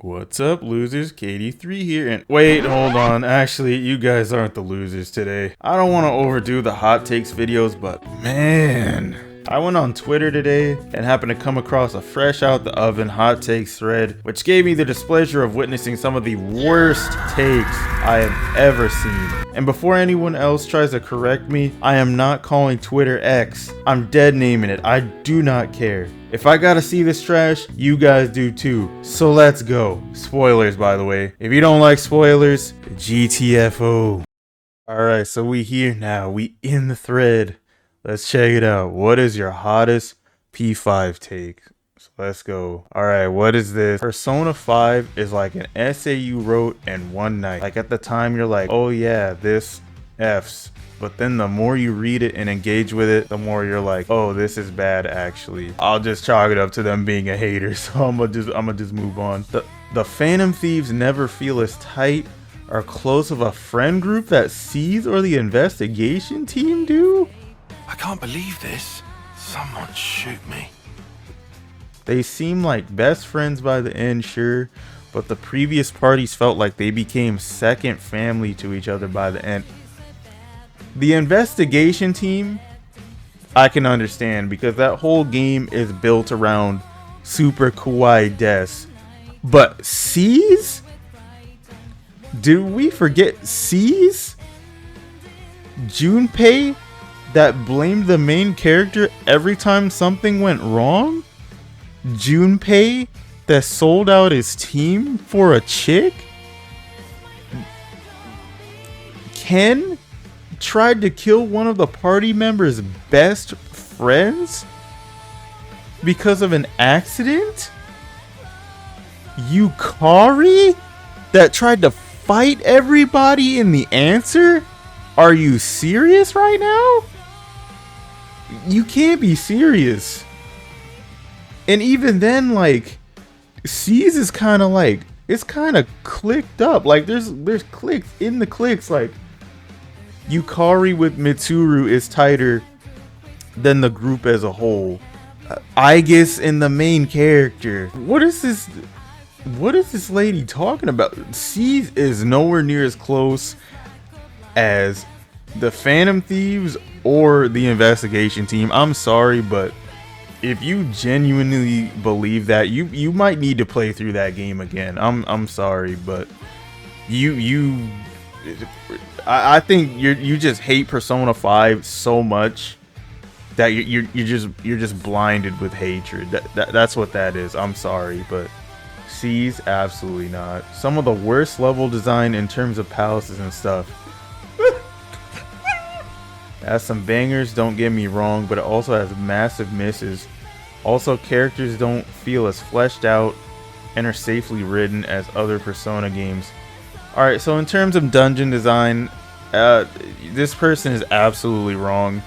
What's up, losers? KD3 here, and wait, hold on. Actually, you guys aren't the losers today. I don't want to overdo the hot takes videos, but man, I went on Twitter today and happened to come across a fresh out the oven hot takes thread, which gave me the displeasure of witnessing some of the worst takes I have ever seen. And before anyone else tries to correct me, I am not calling Twitter X. I'm dead naming it. I do not care. If I gotta see this trash, you guys do too. So let's go. Spoilers, by the way. If you don't like spoilers, GTFO. Alright, so we here now. We in the thread. Let's check it out. What is your hottest P5 take? So let's go. Alright, what is this? Persona 5 is like an essay you wrote in one night. Like at the time you're like, oh yeah, this F's. But then the more you read it and engage with it, the more you're like, oh, this is bad actually. I'll just chalk it up to them being a hater. So I'm gonna just move on. The Phantom Thieves never feel as tight or close of a friend group that C's or the investigation team do. I can't believe this. Someone shoot me. They seem like best friends by the end, sure, but the previous parties felt like they became second family to each other by the end. The investigation team, I can understand because that whole game is built around Super Kawaii Des. But C's? Do we forget C's? Junpei that blamed the main character every time something went wrong? Junpei that sold out his team for a chick? Ken tried to kill one of the party members' best friends because of an accident? Yukari that tried to fight everybody in the answer? Are you serious right now? You can't be serious. And even then, like, C's is kind of like, it's kind of clicked up. Like, there's clicks in the clicks. Like, Yukari with Mitsuru is tighter than the group as a whole. I guess in the main character. What is this lady talking about? C's is nowhere near as close as the Phantom Thieves or the investigation team. I'm sorry, but if you genuinely believe that, you might need to play through that game again. I'm sorry, but I think you just hate Persona 5 so much that you're just blinded with hatred. That's what that is. I'm sorry, but C's absolutely not. Some of the worst level design in terms of palaces and stuff. It has some bangers, don't get me wrong, but it also has massive misses. Also, characters don't feel as fleshed out and are safely written as other Persona games. Alright, so in terms of dungeon design, this person is absolutely wrong.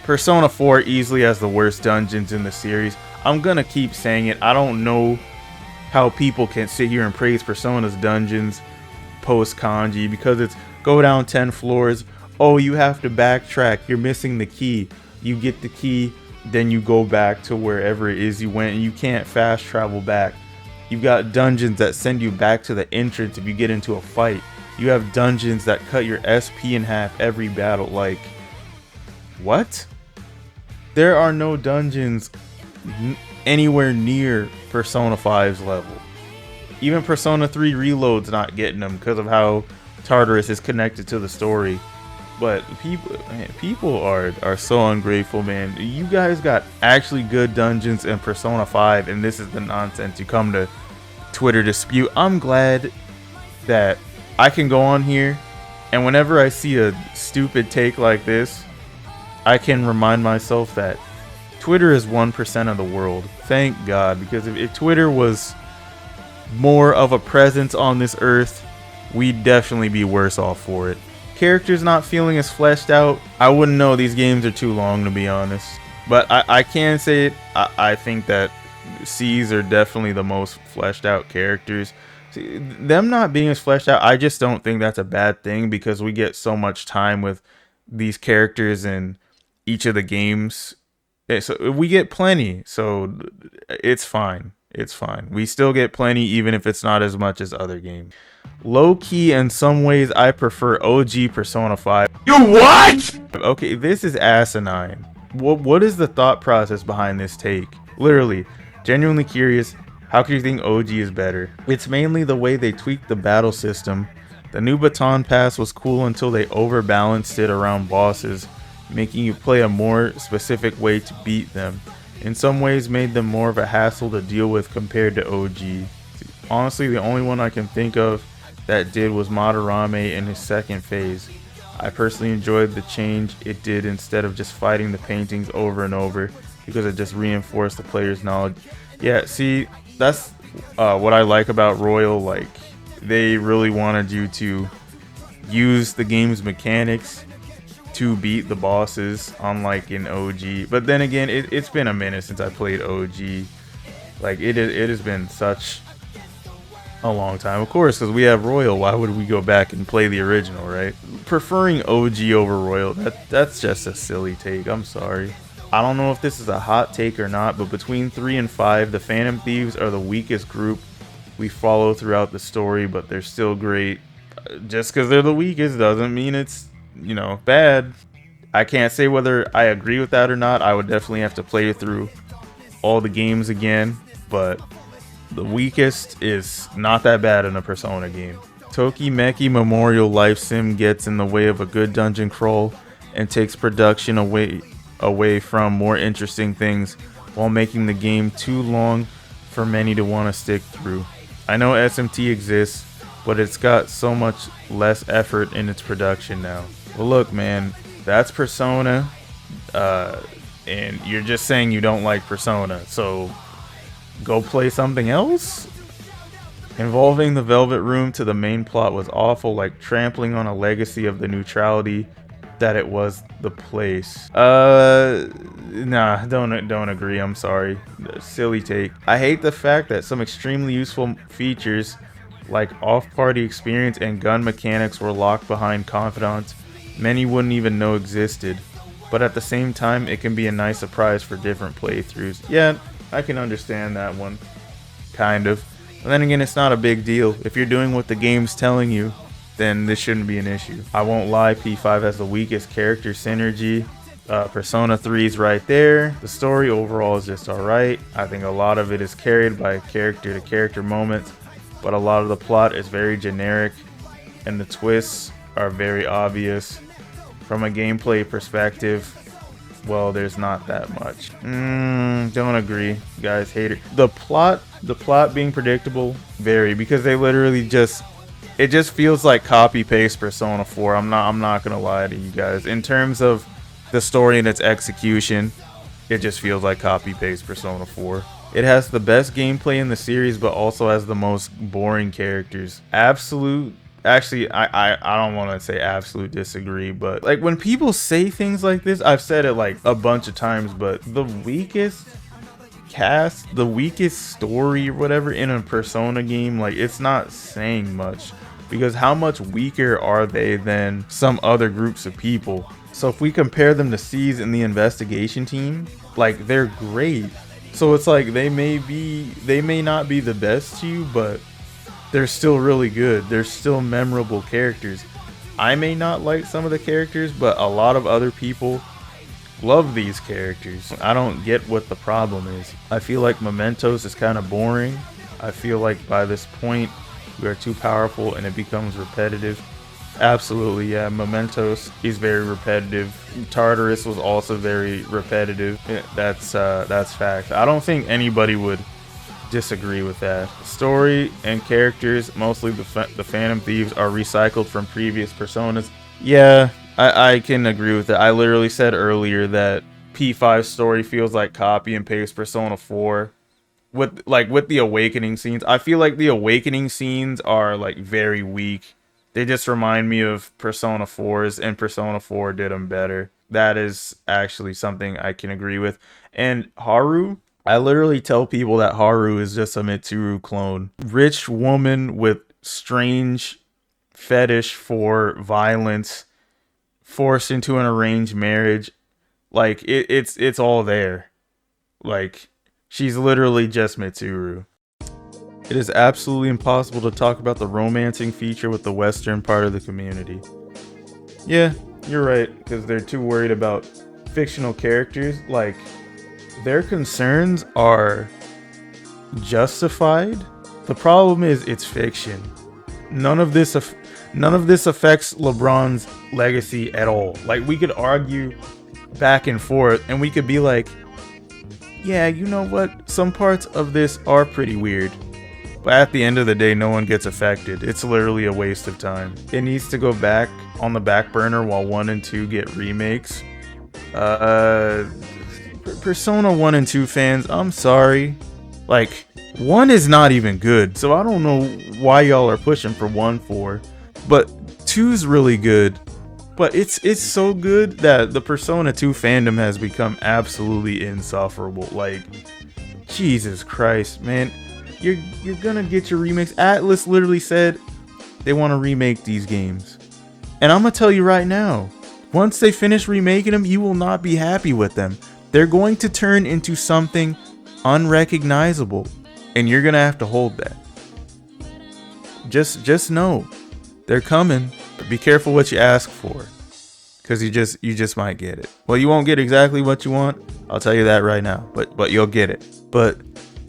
Persona 4 easily has the worst dungeons in the series. I'm gonna keep saying it. I don't know how people can sit here and praise Persona's dungeons post kanji, because it's go down 10 floors. Oh, you have to backtrack. You're missing the key. You get the key, then you go back to wherever it is you went, and you can't fast travel back. You've got dungeons that send you back to the entrance if you get into a fight. You have dungeons that cut your SP in half every battle. Like, what? There are no dungeons anywhere near Persona 5's level. Even Persona 3 Reload's not getting them because of how Tartarus is connected to the story. But people are so ungrateful, man. You guys got actually good dungeons in Persona 5, and this is the nonsense you come to Twitter dispute. I'm glad that I can go on here, and whenever I see a stupid take like this, I can remind myself that Twitter is 1% of the world. Thank God, because if Twitter was more of a presence on this earth, we'd definitely be worse off for it. Characters not feeling as fleshed out, I wouldn't know. These games are too long, to be honest. But I can say it, I think that C's are definitely the most fleshed out characters. See, them not being as fleshed out, I just don't think that's a bad thing, because we get so much time with these characters in each of the games. So we get plenty, so it's fine. It's fine. We still get plenty, even if it's not as much as other games. Low key, in some ways, I prefer OG Persona 5. You what? Okay, this is asinine. What is the thought process behind this take? Literally, genuinely curious. How can you think OG is better? It's mainly the way they tweaked the battle system. The new baton pass was cool until they overbalanced it around bosses, making you play a more specific way to beat them. In some ways made them more of a hassle to deal with compared to OG. Honestly, the only one I can think of that did was Madarame in his second phase. I personally enjoyed the change it did instead of just fighting the paintings over and over, because it just reinforced the player's knowledge. Yeah, see, that's what I like about Royal. Like, they really wanted you to use the game's mechanics to beat the bosses, unlike in OG. But then again, it's been a minute since I played OG. Like, it has been such a long time. Of course, because we have Royal, why would we go back and play the original, right? Preferring OG over Royal, that's just a silly take. I'm sorry. I don't know if this is a hot take or not, but between 3 and 5, the Phantom Thieves are the weakest group we follow throughout the story, but they're still great. Just because they're the weakest doesn't mean it's, bad. I can't say whether I agree with that or not. I would definitely have to play through all the games again, but the weakest is not that bad in a Persona game. Tokimeki Memorial Life Sim gets in the way of a good dungeon crawl and takes production away from more interesting things, while making the game too long for many to want to stick through. I know SMT exists, but it's got so much less effort in its production now. Well, look, man, that's Persona, and you're just saying you don't like Persona, so go play something else? Involving the Velvet Room to the main plot was awful, like trampling on a legacy of the neutrality that it was the place. Nah, don't agree. I'm sorry. Silly take. I hate the fact that some extremely useful features like off-party experience and gun mechanics were locked behind confidants many wouldn't even know existed. But at the same time, it can be a nice surprise for different playthroughs. Yeah, I can understand that one. Kind of. But then again, it's not a big deal. If you're doing what the game's telling you, then this shouldn't be an issue. I won't lie, P5 has the weakest character synergy. Persona 3 is right there. The story overall is just alright. I think a lot of it is carried by character-to-character moments, but a lot of the plot is very generic, and the twists are very obvious. From a gameplay perspective, well, there's not that much. Don't agree, guys. Hate it. The plot being predictable, very, because they literally it just feels like copy paste Persona 4. I'm not gonna lie to you guys. In terms of the story and its execution, it just feels like copy paste Persona 4. It has the best gameplay in the series, but also has the most boring characters. Actually, I don't want to say absolute disagree, but like when people say things like this, I've said it like a bunch of times, but the weakest cast, the weakest story or whatever in a Persona game, like, it's not saying much, because how much weaker are they than some other groups of people? So if we compare them to C's and the investigation team, like, they're great. So it's like they may not be the best to you, but they're still really good. They're still memorable characters. I may not like some of the characters, but a lot of other people love these characters. I don't get what the problem is. I feel like Mementos is kind of boring. I feel like by this point we are too powerful and it becomes repetitive. Absolutely, yeah. Mementos is very repetitive. Tartarus was also very repetitive. That's fact. I don't think anybody would disagree with that. Story and characters, mostly the Phantom Thieves, are recycled from previous Personas. Yeah, I can agree with that. I literally said earlier that P5's story feels like copy and paste Persona 4 with the awakening scenes. I feel like the awakening scenes are like very weak. They just remind me of Persona 4's, and Persona 4 did them better. That is actually something I can agree with. And Haru, I literally tell people that Haru is just a Mitsuru clone. Rich woman with strange fetish for violence, forced into an arranged marriage. Like, it's all there. Like, She's literally just Mitsuru. It is absolutely impossible to talk about the romancing feature with the Western part of the community. Yeah, you're right, because they're too worried about fictional characters. Like, their concerns are justified. The problem is it's fiction. None of this affects LeBron's legacy at all. Like, we could argue back and forth, and we could be like, yeah, you know what? Some parts of this are pretty weird. But at the end of the day, no one gets affected. It's literally a waste of time. It needs to go back on the back burner while 1 and 2 get remakes. Persona 1 and 2 fans, I'm sorry. Like, 1 is not even good, so I don't know why y'all are pushing for 1 for. But 2's really good. But it's so good that the Persona 2 fandom has become absolutely insufferable. Like, Jesus Christ, man. You're gonna get your remakes. Atlus literally said they want to remake these games. And I'm gonna tell you right now, once they finish remaking them, you will not be happy with them. They're going to turn into something unrecognizable. And you're gonna have to hold that. Just know they're coming, but be careful what you ask for. Cause you just might get it. Well, you won't get exactly what you want, I'll tell you that right now. But you'll get it. But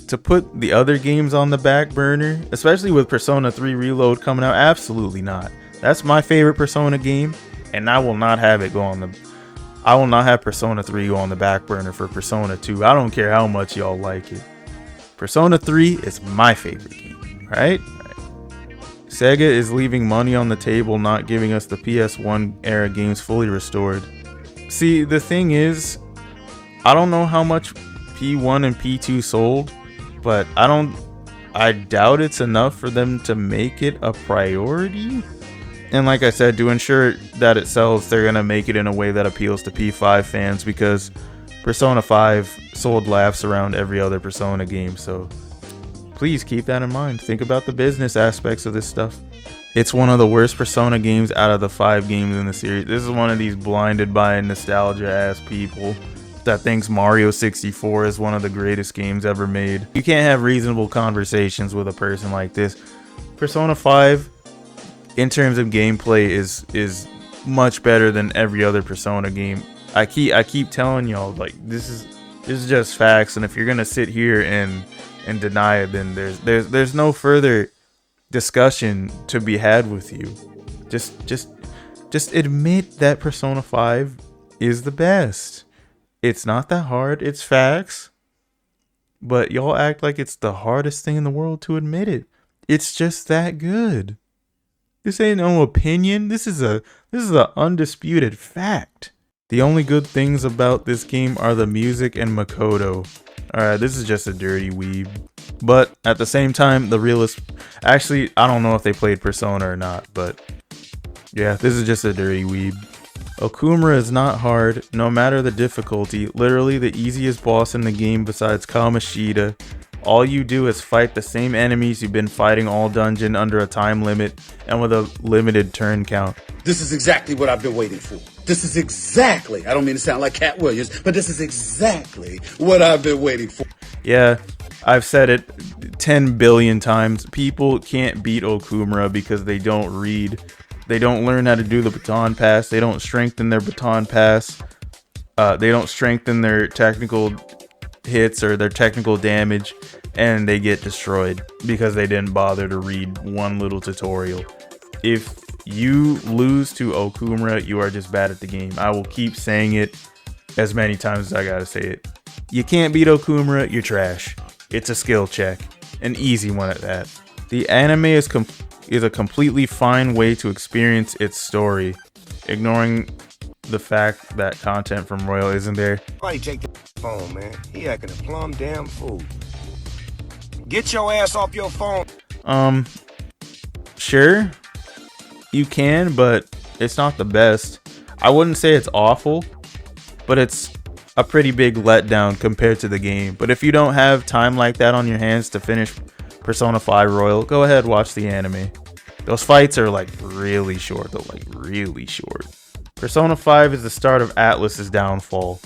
to put the other games on the back burner, especially with Persona 3 Reload coming out, absolutely not. That's my favorite Persona game, and I will not have it go on the. I will not have Persona 3 go on the back burner for Persona 2. I don't care how much y'all like it. Persona 3 is my favorite game, right? Sega is leaving money on the table, not giving us the PS1 era games fully restored. See, the thing is, I don't know how much P1 and P2 sold, but I doubt it's enough for them to make it a priority. And like I said, to ensure that it sells, they're going to make it in a way that appeals to P5 fans, because Persona 5 sold laughs around every other Persona game. So please keep that in mind. Think about the business aspects of this stuff. It's one of the worst Persona games out of the 5 games in the series. This is one of these blinded by nostalgia ass people that thinks Mario 64 is one of the greatest games ever made. You can't have reasonable conversations with a person like this. Persona 5, in terms of gameplay, is much better than every other Persona game. I keep telling y'all, like, this is just facts, and if you're gonna sit here and deny it, then there's no further discussion to be had with you. Just admit that Persona 5 is the best. It's not that hard. It's facts. But y'all act like it's the hardest thing in the world to admit it. It's just that good. This ain't no opinion. This is a undisputed fact. The only good things about this game are the music and Makoto. Alright, this is just a dirty weeb. But at the same time, the realist... Actually, I don't know if they played Persona or not, but... yeah, this is just a dirty weeb. Okumura is not hard, no matter the difficulty. Literally the easiest boss in the game besides Kamoshida. All you do is fight the same enemies you've been fighting all dungeon under a time limit and with a limited turn count. This is exactly what I've been waiting for. This is exactly, I don't mean to sound like Cat Williams, but this is exactly what I've been waiting for. Yeah, I've said it 10 billion times. People can't beat Okumura because they don't read. They don't learn how to do the baton pass. They don't strengthen their baton pass. They don't strengthen their technical hits or their technical damage, and they get destroyed because they didn't bother to read one little tutorial. If you lose to Okumura, you are just bad at the game. I will keep saying it as many times as I gotta say it. You can't beat Okumura, you're trash. It's a skill check, an easy one at that. The anime is a completely fine way to experience its story, ignoring the fact that content from Royal isn't there. Why you take the phone, man? He acting a plumb damn fool. Get your ass off your phone. Sure, you can, but it's not the best. I wouldn't say it's awful, but it's a pretty big letdown compared to the game. But if you don't have time like that on your hands to finish Persona 5 Royal, go ahead, watch the anime. Those fights are like really short. They're like really short. Persona 5 is the start of Atlus's downfall.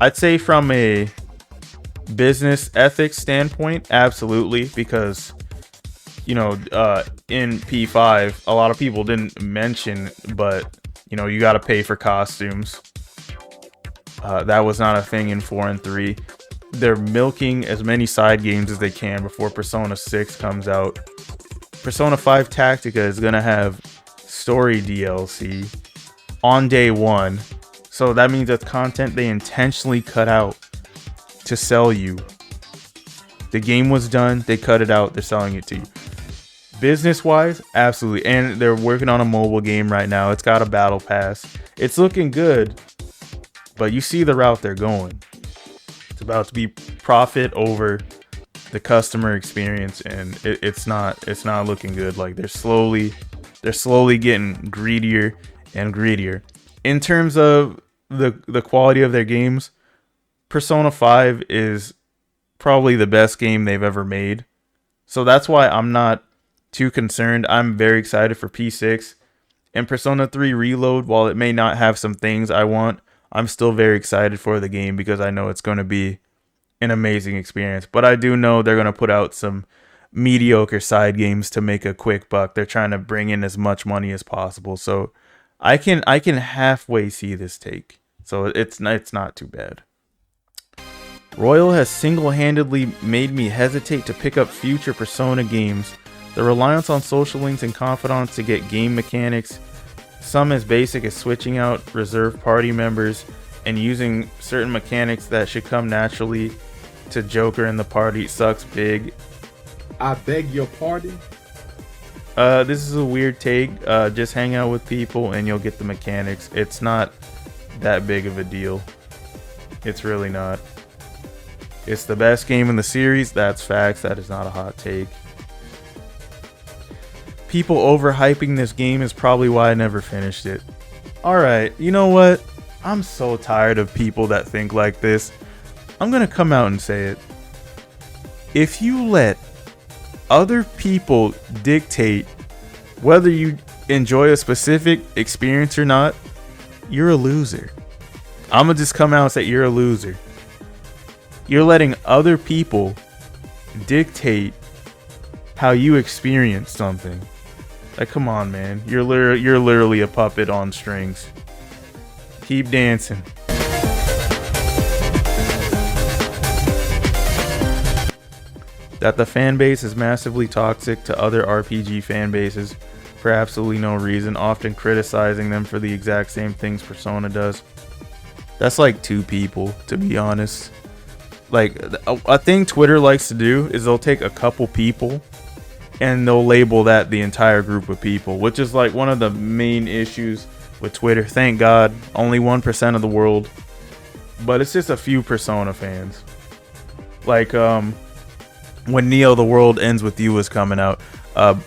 I'd say from a Business ethics standpoint, absolutely, because in P5, a lot of people didn't mention, but you got to pay for costumes. That was not a thing in 4 and 3. They're milking as many side games as they can before Persona 6 comes out. Persona 5 Tactica is going to have story DLC on day 1. So that means that's content they intentionally cut out to sell you. The game was done, they cut it out, they're selling it to you. Business wise, absolutely. And they're working on a mobile game right now. It's got a battle pass. It's looking good, but you see the route they're going. It's about to be profit over the customer experience, and it's not looking good. Like they're slowly getting greedier and greedier. In terms of the quality of their games, Persona 5 is probably the best game they've ever made. So that's why I'm not too concerned. I'm very excited for P6. And Persona 3 Reload, while it may not have some things I want, I'm still very excited for the game because I know it's going to be an amazing experience. But I do know they're going to put out some mediocre side games to make a quick buck. They're trying to bring in as much money as possible. So I can halfway see this take. So it's not too bad. Royal has single-handedly made me hesitate to pick up future Persona games. The reliance on social links and confidants to get game mechanics, some as basic as switching out reserve party members and using certain mechanics that should come naturally to Joker in the party, sucks big. I beg your pardon? This is a weird take. Just hang out with people and you'll get the mechanics. It's not that big of a deal. It's really not. It's the best game in the series. That's facts. That is not a hot take. People overhyping this game is probably why I never finished it. Alright, you know what? I'm so tired of people that think like this. I'm gonna come out and say it. If you let other people dictate whether you enjoy a specific experience or not, you're a loser. I'm gonna just come out and say you're a loser. You're letting other people dictate how you experience something. Like, come on, man. You're literally a puppet on strings. Keep dancing. That the fan base is massively toxic to other RPG fan bases for absolutely no reason, often criticizing them for the exact same things Persona does. That's like 2 people, to be honest. Like, a thing Twitter likes to do is they'll take a couple people and they'll label that the entire group of people, which is like one of the main issues with Twitter. Thank God, only 1% of the world, but it's just a few Persona fans. Like when Neo the World Ends With You was coming out,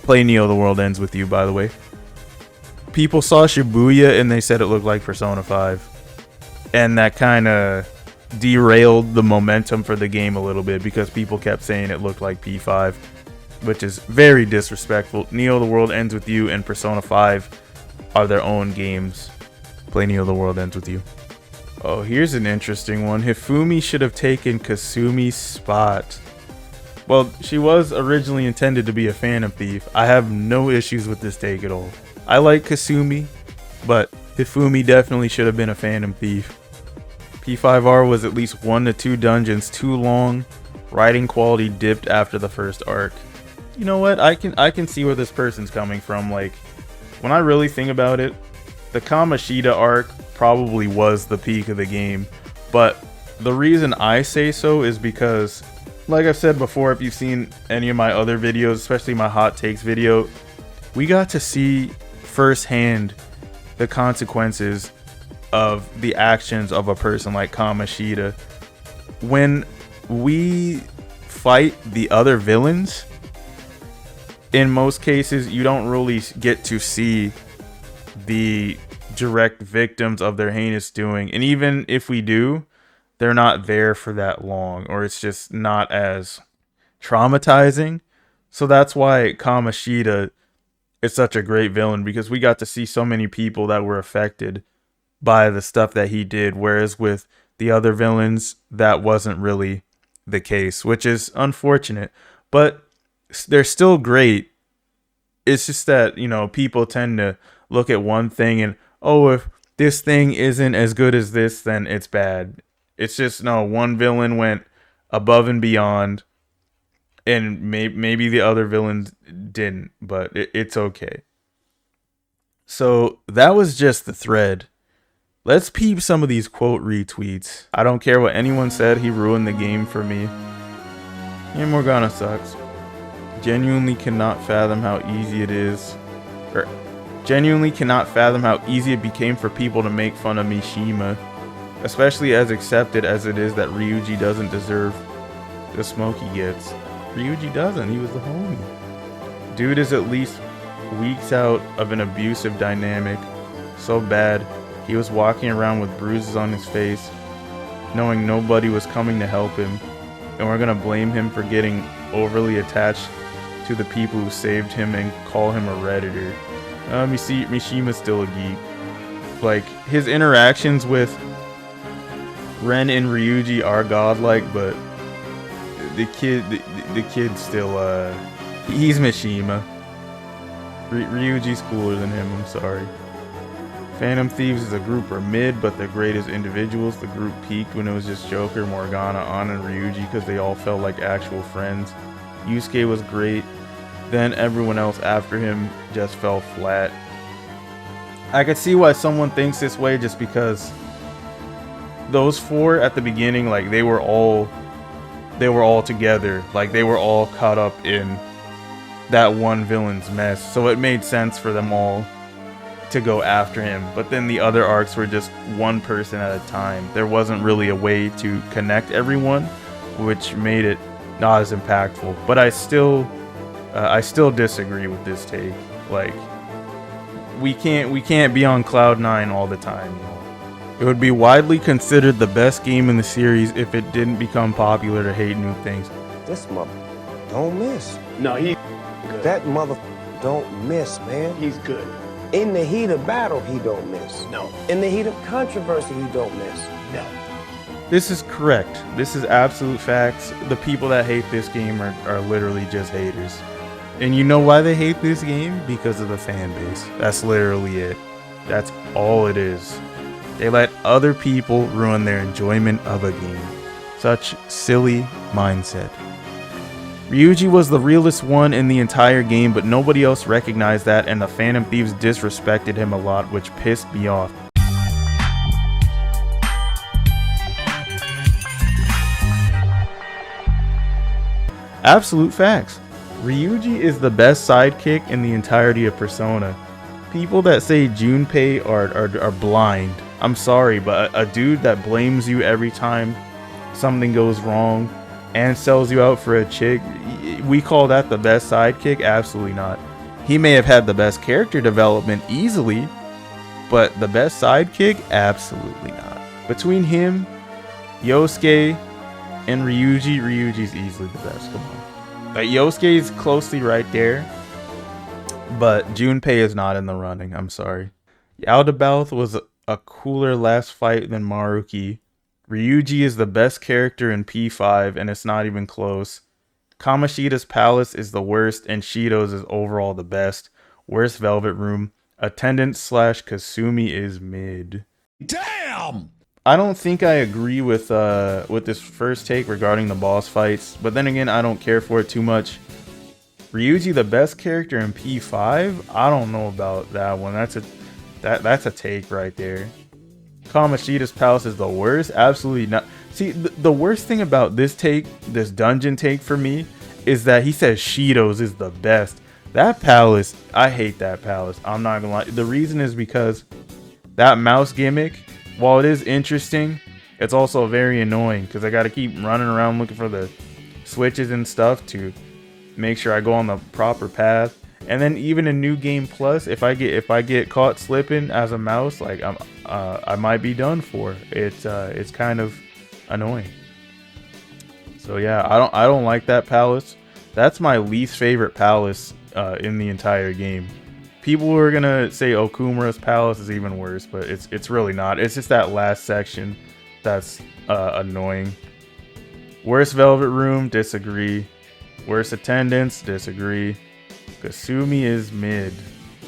play Neo the World Ends With You, by the way. People saw Shibuya and they said it looked like Persona 5, and that kind of derailed the momentum for the game a little bit because people kept saying it looked like P5, which is very disrespectful. Neo the World Ends With You and Persona 5 are their own games. Play Neo the World Ends With You. Oh, here's an interesting one. Hifumi should have taken Kasumi's spot. Well, she was originally intended to be a Phantom Thief. I have no issues with this take at all. I like Kasumi, but Hifumi definitely should have been a Phantom Thief. P5R was at least 1 to 2 dungeons too long. Writing quality dipped after the first arc. You know what? I can see where this person's coming from. Like, when I really think about it, the Kamoshida arc probably was the peak of the game. But the reason I say so is because, like I've said before, if you've seen any of my other videos, especially my hot takes video, we got to see firsthand the consequences of the actions of a person like Kamoshida. When we fight the other villains, in most cases, you don't really get to see the direct victims of their heinous doing. And even if we do, they're not there for that long, or it's just not as traumatizing. So that's why Kamoshida is such a great villain, because we got to see so many people that were affected by the stuff that he did. Whereas with the other villains, that wasn't really the case, which is unfortunate, but they're still great. It's just that, you know, people tend to look at one thing and, oh, if this thing isn't as good as this, then it's bad. It's just, no, one villain went above and beyond, and maybe the other villains didn't, but it's okay. So that was just the thread. Let's peep some of these quote retweets. I don't care what anyone said, he ruined the game for me. Yeah, Morgana sucks. Genuinely cannot fathom how easy it is. Genuinely cannot fathom how easy it became for people to make fun of Mishima. Especially as accepted as it is that Ryuji doesn't deserve the smoke he gets. Ryuji doesn't, he was the homie. Dude is at least weeks out of an abusive dynamic. So bad, he was walking around with bruises on his face, knowing nobody was coming to help him. And we're gonna blame him for getting overly attached to the people who saved him and call him a Redditor. Mishima's still a geek. Like, his interactions with Ren and Ryuji are godlike, but the kid still, he's Mishima. Ryuji's cooler than him, I'm sorry. Phantom Thieves as a group are mid, but they're great as individuals. The group peaked when it was just Joker, Morgana, Anna, and Ryuji because they all felt like actual friends. Yusuke was great, then everyone else after him just fell flat. I could see why someone thinks this way just because those four at the beginning, like, they were all together, like they were all caught up in that one villain's mess, so it made sense for them all to go after him. But then the other arcs were just one person at a time. There wasn't really a way to connect everyone, which made it not as impactful. But I still disagree with this take. Like, we can't be on cloud 9 all the time, you know? It would be widely considered the best game in the series if it didn't become popular to hate new things. This mother don't miss. No, he's good. That mother don't miss, man. He's good. In the heat of battle, he don't miss. No. In the heat of controversy, he don't miss. No. This is correct. This is absolute facts. The people that hate this game are literally just haters. And you know why they hate this game? Because of the fan base. That's literally it. That's all it is. They let other people ruin their enjoyment of a game. Such silly mindset. Ryuji was the realest one in the entire game, but nobody else recognized that, and the Phantom Thieves disrespected him a lot, which pissed me off. Absolute facts. Ryuji is the best sidekick in the entirety of Persona. People that say Junpei are blind. I'm sorry, but a dude that blames you every time something goes wrong and sells you out for a chick, we call that the best sidekick? Absolutely not. He may have had the best character development easily, but the best sidekick? Absolutely not. Between him, Yosuke, and Ryuji's easily the best. Come on. Like, Yosuke is closely right there, but Junpei is not in the running. I'm sorry. Yaldabaoth was a cooler last fight than Maruki. Ryuji is the best character in P5, and it's not even close. Kamoshida's Palace is the worst, and Shido's is overall the best. Worst Velvet Room. Attendance / Kasumi is mid. Damn! I don't think I agree with this first take regarding the boss fights, but then again, I don't care for it too much. Ryuji, the best character in P5? I don't know about that one. That's a take right there. Kamoshida's Palace is the worst? Absolutely not. See, the worst thing about this dungeon take for me, is that he says Shido's is the best. That palace, I hate that palace. I'm not gonna lie. The reason is because that mouse gimmick, while it is interesting, it's also very annoying because I gotta keep running around looking for the switches and stuff to make sure I go on the proper path. And then even in New Game Plus, if I get caught slipping as a mouse, like I might be done for. It's kind of annoying. So yeah, I don't like that palace. That's my least favorite palace in the entire game. People are gonna say Okumura's Palace is even worse, but it's really not. It's just that last section that's annoying. Worst Velvet Room, disagree. Worst attendance, disagree. Kasumi is mid,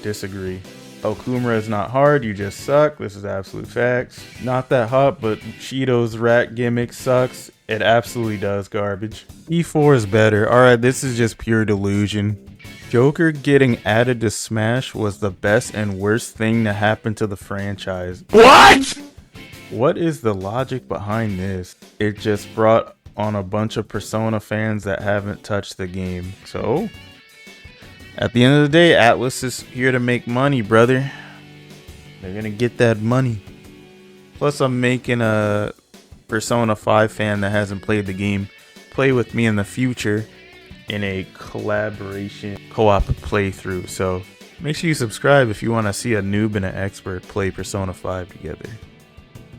disagree. Okumura is not hard, you just suck. This is absolute facts. Not that hot, but Shido's rat gimmick sucks. It absolutely does garbage. E4 is better. Alright, this is just pure delusion. Joker getting added to Smash was the best and worst thing to happen to the franchise. What? What is the logic behind this? It just brought on a bunch of Persona fans that haven't touched the game. So, at the end of the day, Atlus is here to make money, brother. They're gonna get that money. Plus, I'm making a Persona 5 fan that hasn't played the game play with me in the future in a collaboration co-op playthrough. So make sure you subscribe if you want to see a noob and an expert play Persona 5 together.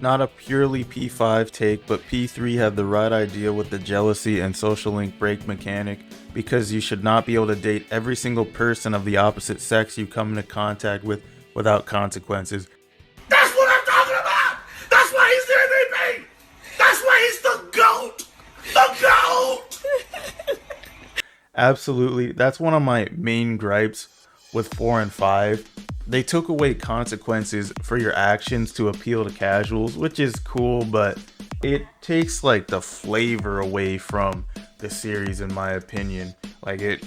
Not a purely P5 take, but P3 had the right idea with the jealousy and social link break mechanic, because you should not be able to date every single person of the opposite sex you come into contact with without consequences. That's what I'm talking about! That's why he's the MVP! That's why he's the GOAT! The GOAT! Absolutely. That's one of my main gripes with 4 and 5. They took away consequences for your actions to appeal to casuals, which is cool, but it takes like the flavor away from the series, in my opinion. Like,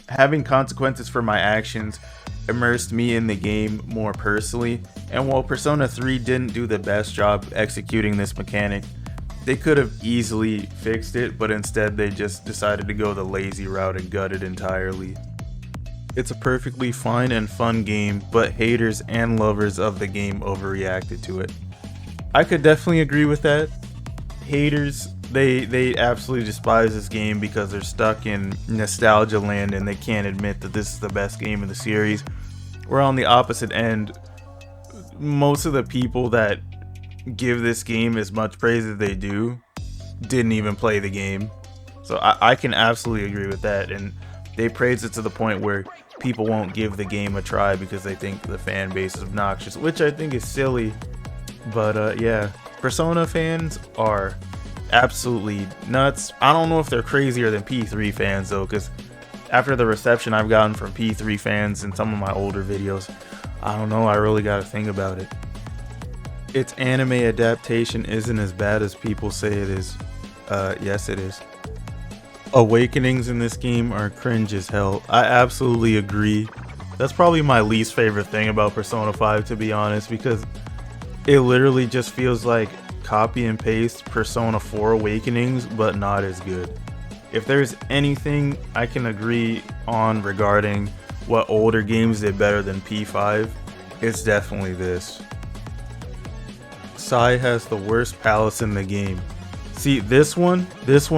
having consequences for my actions immersed me in the game more personally. And while Persona 3 didn't do the best job executing this mechanic, they could have easily fixed it, but instead they just decided to go the lazy route and gut it entirely. It's a perfectly fine and fun game, but haters and lovers of the game overreacted to it. I could definitely agree with that. Haters, they absolutely despise this game because they're stuck in nostalgia land and they can't admit that this is the best game in the series. We're on the opposite end. Most of the people that give this game as much praise as they do didn't even play the game. So I can absolutely agree with that, and they praise it to the point where people won't give the game a try because they think the fan base is obnoxious, which I think is silly. But yeah, Persona fans are absolutely nuts. I don't know if they're crazier than P3 fans though, because after the reception I've gotten from P3 fans in some of my older videos, I don't know, I really gotta think about it. Its anime adaptation isn't as bad as people say it is. Yes it is. Awakenings in this game are cringe as hell. I absolutely agree. That's probably my least favorite thing about Persona 5, to be honest, because it literally just feels like copy and paste Persona 4 Awakenings, but not as good. If there's anything I can agree on regarding what older games did better than P5, it's definitely this. Sai has the worst palace in the game. See, this one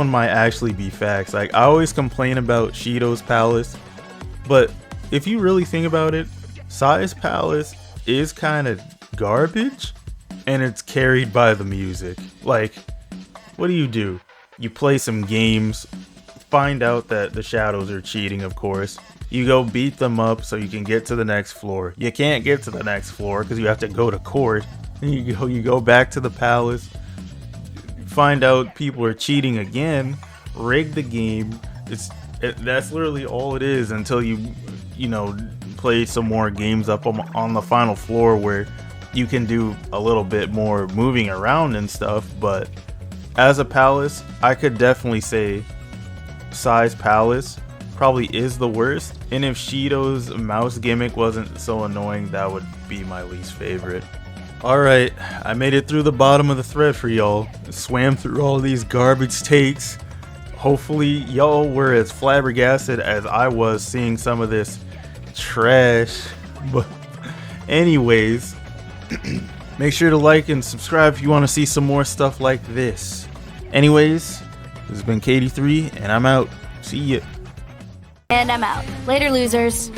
might actually be facts. Like, I always complain about Shido's palace, but if you really think about it, Sai's palace is kind of garbage, and it's carried by the music. Like, what do? You play some games, find out that the shadows are cheating, of course. You go beat them up so you can get to the next floor. You can't get to the next floor because you have to go to court. And you go back to the palace, find out people are cheating again, rig the game. That's literally all it is until you play some more games up on the final floor where you can do a little bit more moving around and stuff. But as a palace, I could definitely say Sai's palace probably is the worst, and if Shido's mouse gimmick wasn't so annoying, that would be my least favorite. Alright, I made it through the bottom of the thread for y'all. Swam through all these garbage takes. Hopefully y'all were as flabbergasted as I was seeing some of this trash. But anyways, make sure to like and subscribe if you want to see some more stuff like this. Anyways, this has been KD3 and I'm out. See ya. And I'm out. Later, losers.